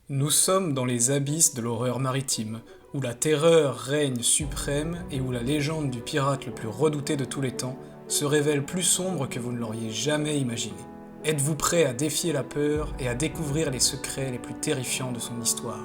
Nous sommes dans les abysses de l'horreur maritime, où la terreur règne suprême et où la légende du pirate le plus redouté de tous les temps se révèle plus sombre que vous ne l'auriez jamais imaginé. Êtes-vous prêt à défier la peur et à découvrir les secrets les plus terrifiants de son histoire?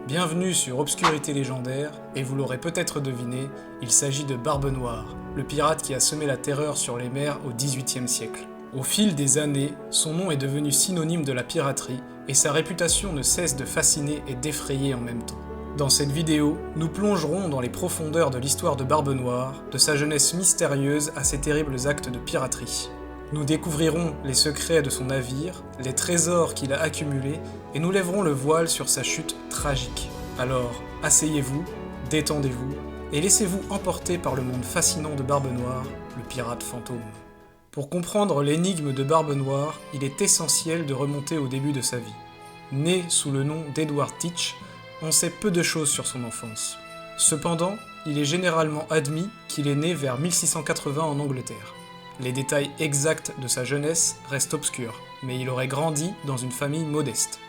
Bienvenue sur Obscurité légendaire, et vous l'aurez peut-être deviné, il s'agit de Barbe Noire, le pirate qui a semé la terreur sur les mers au XVIIIe siècle. Au fil des années, son nom est devenu synonyme de la piraterie, et sa réputation ne cesse de fasciner et d'effrayer en même temps. Dans cette vidéo, nous plongerons dans les profondeurs de l'histoire de Barbe Noire, de sa jeunesse mystérieuse à ses terribles actes de piraterie. Nous découvrirons les secrets de son navire, les trésors qu'il a accumulés, et nous lèverons le voile sur sa chute tragique. Alors, asseyez-vous, détendez-vous, et laissez-vous emporter par le monde fascinant de Barbe Noire, le pirate fantôme. Pour comprendre l'énigme de Barbe Noire, il est essentiel de remonter au début de sa vie. Né sous le nom d'Edward Teach, on sait peu de choses sur son enfance. Cependant, il est généralement admis qu'il est né vers 1680 en Angleterre. Les détails exacts de sa jeunesse restent obscurs, mais il aurait grandi dans une famille modeste.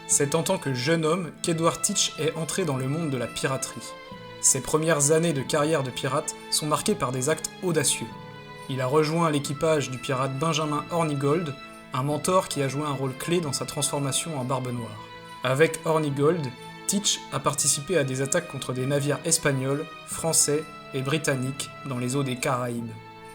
C'est en tant que jeune homme qu'Edward Teach est entré dans le monde de la piraterie. Ses premières années de carrière de pirate sont marquées par des actes audacieux. Il a rejoint l'équipage du pirate Benjamin Hornigold, un mentor qui a joué un rôle clé dans sa transformation en Barbe Noire. Avec Hornigold, Teach a participé à des attaques contre des navires espagnols, français et britanniques dans les eaux des Caraïbes.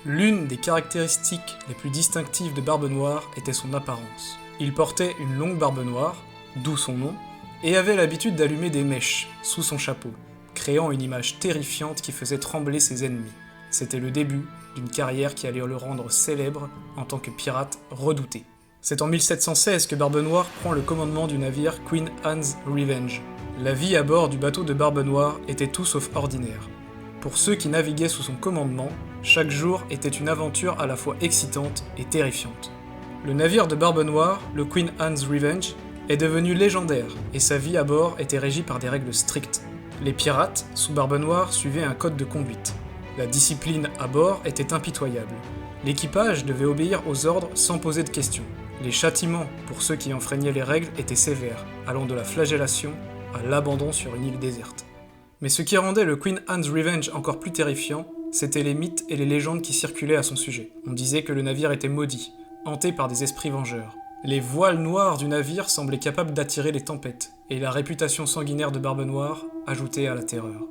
L'une des caractéristiques les plus distinctives de Barbe Noire était son apparence. Il portait une longue barbe noire, d'où son nom, et avait l'habitude d'allumer des mèches sous son chapeau, créant une image terrifiante qui faisait trembler ses ennemis. C'était le début d'une carrière qui allait le rendre célèbre en tant que pirate redouté. C'est en 1716 que Barbe Noire prend le commandement du navire Queen Anne's Revenge. La vie à bord du bateau de Barbe Noire était tout sauf ordinaire. Pour ceux qui naviguaient sous son commandement, chaque jour était une aventure à la fois excitante et terrifiante. Le navire de Barbe Noire, le Queen Anne's Revenge, est devenu légendaire et sa vie à bord était régie par des règles strictes. Les pirates, sous Barbe Noire, suivaient un code de conduite. La discipline à bord était impitoyable. L'équipage devait obéir aux ordres sans poser de questions. Les châtiments pour ceux qui enfreignaient les règles étaient sévères, allant de la flagellation à l'abandon sur une île déserte. Mais ce qui rendait le Queen Anne's Revenge encore plus terrifiant, c'étaient les mythes et les légendes qui circulaient à son sujet. On disait que le navire était maudit, hanté par des esprits vengeurs. Les voiles noires du navire semblaient capables d'attirer les tempêtes, et la réputation sanguinaire de Barbe Noire ajoutait à la terreur.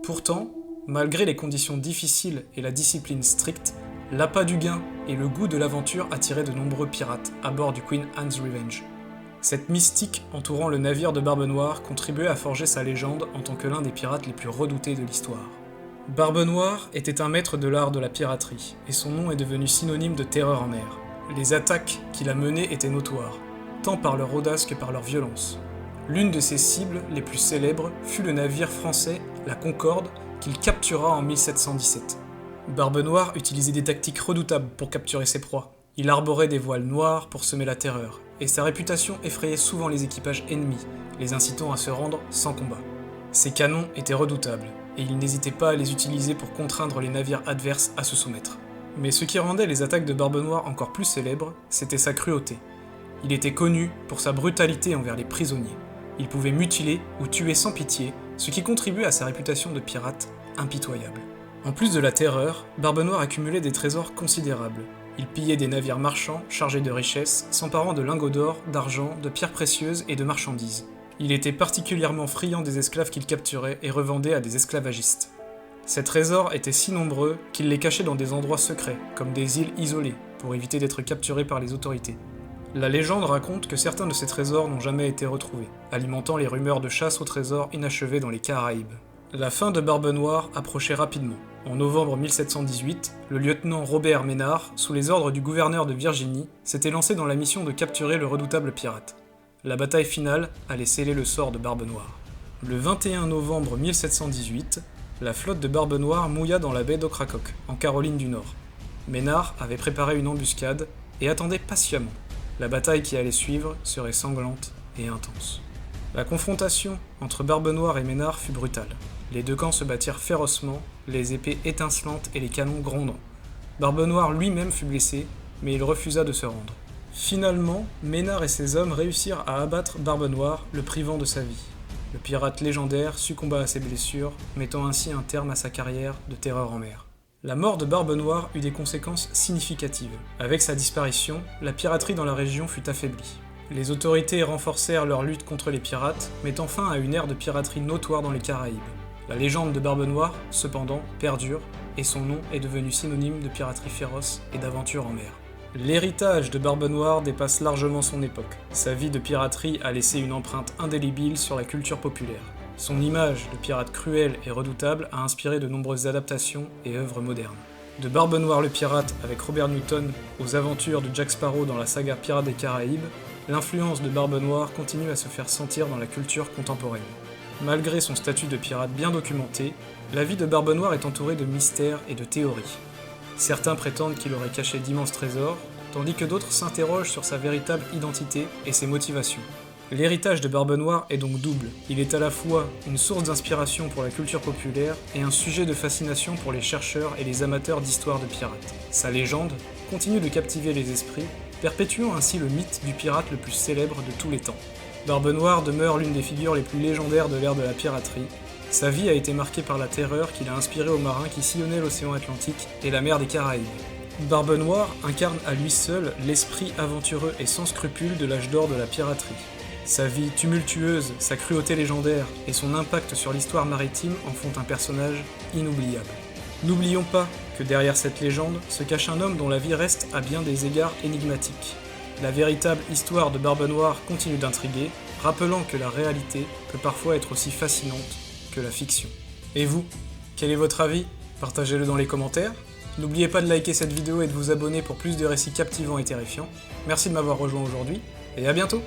Pourtant, malgré les conditions difficiles et la discipline stricte, l'appât du gain et le goût de l'aventure attiraient de nombreux pirates à bord du Queen Anne's Revenge. Cette mystique entourant le navire de Barbe Noire contribuait à forger sa légende en tant que l'un des pirates les plus redoutés de l'histoire. Barbe Noire était un maître de l'art de la piraterie, et son nom est devenu synonyme de terreur en mer. Les attaques qu'il a menées étaient notoires, tant par leur audace que par leur violence. L'une de ses cibles les plus célèbres fut le navire français, la Concorde, qu'il captura en 1717. Barbe Noire utilisait des tactiques redoutables pour capturer ses proies. Il arborait des voiles noires pour semer la terreur, et sa réputation effrayait souvent les équipages ennemis, les incitant à se rendre sans combat. Ses canons étaient redoutables, et il n'hésitait pas à les utiliser pour contraindre les navires adverses à se soumettre. Mais ce qui rendait les attaques de Barbe Noire encore plus célèbres, c'était sa cruauté. Il était connu pour sa brutalité envers les prisonniers. Il pouvait mutiler ou tuer sans pitié, ce qui contribuait à sa réputation de pirate impitoyable. En plus de la terreur, Barbe Noire accumulait des trésors considérables. Il pillait des navires marchands chargés de richesses, s'emparant de lingots d'or, d'argent, de pierres précieuses et de marchandises. Il était particulièrement friand des esclaves qu'il capturait et revendait à des esclavagistes. Ces trésors étaient si nombreux qu'il les cachait dans des endroits secrets, comme des îles isolées, pour éviter d'être capturé par les autorités. La légende raconte que certains de ces trésors n'ont jamais été retrouvés, alimentant les rumeurs de chasse aux trésors inachevés dans les Caraïbes. La fin de Barbe Noire approchait rapidement. En novembre 1718, le lieutenant Robert Ménard, sous les ordres du gouverneur de Virginie, s'était lancé dans la mission de capturer le redoutable pirate. La bataille finale allait sceller le sort de Barbe Noire. Le 21 novembre 1718, la flotte de Barbe Noire mouilla dans la baie d'Ocracoke, en Caroline du Nord. Ménard avait préparé une embuscade et attendait patiemment. La bataille qui allait suivre serait sanglante et intense. La confrontation entre Barbe Noire et Ménard fut brutale. Les deux camps se battirent férocement, les épées étincelantes et les canons grondants. Barbe Noire lui-même fut blessé, mais il refusa de se rendre. Finalement, Ménard et ses hommes réussirent à abattre Barbe Noire, le privant de sa vie. Le pirate légendaire succomba à ses blessures, mettant ainsi un terme à sa carrière de terreur en mer. La mort de Barbe Noire eut des conséquences significatives. Avec sa disparition, la piraterie dans la région fut affaiblie. Les autorités renforcèrent leur lutte contre les pirates, mettant fin à une ère de piraterie notoire dans les Caraïbes. La légende de Barbe Noire, cependant, perdure, et son nom est devenu synonyme de piraterie féroce et d'aventure en mer. L'héritage de Barbe Noire dépasse largement son époque. Sa vie de piraterie a laissé une empreinte indélébile sur la culture populaire. Son image de pirate cruel et redoutable a inspiré de nombreuses adaptations et œuvres modernes. De Barbe Noire le pirate avec Robert Newton aux aventures de Jack Sparrow dans la saga Pirates des Caraïbes, l'influence de Barbe Noire continue à se faire sentir dans la culture contemporaine. Malgré son statut de pirate bien documenté, la vie de Barbe Noire est entourée de mystères et de théories. Certains prétendent qu'il aurait caché d'immenses trésors, tandis que d'autres s'interrogent sur sa véritable identité et ses motivations. L'héritage de Barbe Noire est donc double. Il est à la fois une source d'inspiration pour la culture populaire et un sujet de fascination pour les chercheurs et les amateurs d'histoires de pirates. Sa légende continue de captiver les esprits, perpétuant ainsi le mythe du pirate le plus célèbre de tous les temps. Barbe Noire demeure l'une des figures les plus légendaires de l'ère de la piraterie. Sa vie a été marquée par la terreur qu'il a inspirée aux marins qui sillonnaient l'océan Atlantique et la mer des Caraïbes. Barbe Noire incarne à lui seul l'esprit aventureux et sans scrupules de l'âge d'or de la piraterie. Sa vie tumultueuse, sa cruauté légendaire et son impact sur l'histoire maritime en font un personnage inoubliable. N'oublions pas que derrière cette légende se cache un homme dont la vie reste à bien des égards énigmatique. La véritable histoire de Barbe Noire continue d'intriguer, rappelant que la réalité peut parfois être aussi fascinante que la fiction. Et vous, quel est votre avis? Partagez-le dans les commentaires. N'oubliez pas de liker cette vidéo et de vous abonner pour plus de récits captivants et terrifiants. Merci de m'avoir rejoint aujourd'hui, et à bientôt!